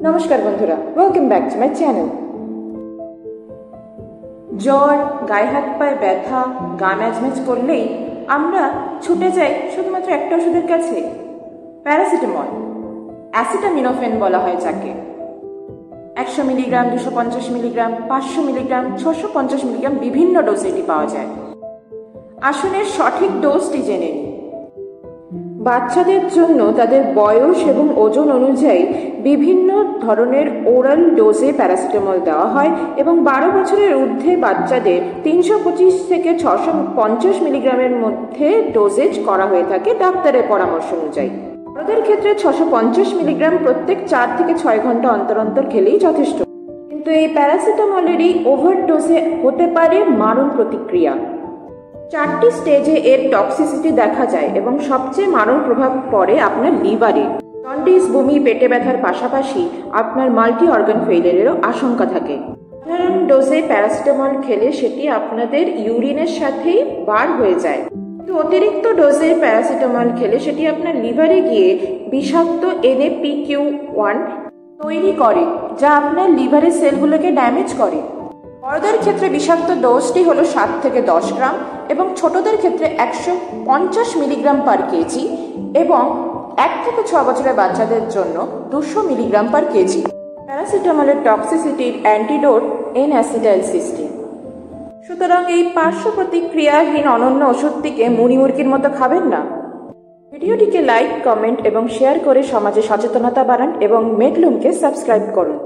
নমস্কার বন্ধুরা, welcome back to my channel. জ্বর, গায়ে হাত পায়ে ব্যথা, গা ম্যাজম্যাজ করলেই আমরা ছুটে যাই শুধুমাত্র একটা ওষুধের কাছে, প্যারাসিটামল। অ্যাসিটামিনোফেন বলা হয় যাকে। 100 মিলিগ্রাম, 250 মিলিগ্রাম, 500 মিলিগ্রাম, 650 মিলিগ্রাম বিভিন্ন ডোজে এটি পাওয়া যায়। আসুন এর সঠিক ডোজটি জেনে নিই। বাচ্চাদের জন্য তাদের বয়স এবং ওজন অনুযায়ী বিভিন্ন ধরনের ওরাল ডোজে প্যারাসিটামল দেওয়া হয় এবং 12 বছরের ঊর্ধ্বে বাচ্চাদের 325 থেকে 650 মিলিগ্রামের মধ্যে ডোজেজ করা হয়ে থাকে ডাক্তারের পরামর্শ অনুযায়ী। বড়দের ক্ষেত্রে 650 মিলিগ্রাম প্রত্যেক 4 থেকে 6 ঘন্টা অন্তর অন্তর খেলেই যথেষ্ট। কিন্তু এই প্যারাসিটামলেরই ওভারডোজে হতে পারে মারণ প্রতিক্রিয়া। 4টি স্টেজে এর টক্সিসিটি দেখা যায় এবং সবচেয়ে মারণ প্রভাব পড়ে আপনার লিভারে। জন্ডিস, বমি, পেটে ব্যথার পাশাপাশি আপনার মাল্টি অর্গান ফেইলিয়ারেরও আশঙ্কা থাকে। সাধারণ ডোজে প্যারাসিটামল খেলে সেটি আপনাদের ইউরিনের সাথেই বার হয়ে যায়, কিন্তু অতিরিক্ত ডোজে প্যারাসিটামল খেলে সেটি আপনার লিভারে গিয়ে বিষাক্ত NaPQ1 তৈরি করে, যা আপনার লিভারের সেলগুলোকে ড্যামেজ করে। বড়দের ক্ষেত্রে বিষাক্ত ডোজটি হলো 7 থেকে 10 গ্রাম এবং ছোটদের ক্ষেত্রে 150 মিলিগ্রাম পার কেজি এবং 1 থেকে 6 বছরের বাচ্চাদের জন্য 200 মিলিগ্রাম পার কেজি। প্যারাসিটামলের টক্সিসিটির অ্যান্টিডোট N-অ্যাসিটাইলসিস্টিন। সুতরাং এই পার্শ্ব প্রতিক্রিয়াহীন অনন্য ওষুধটিকে মুড়ি মুরগির মতো খাবেন না। ভিডিওটিকে লাইক, কমেন্ট এবং শেয়ার করে সমাজে সচেতনতা বাড়ান এবং মেডলুমকে সাবস্ক্রাইব করুন।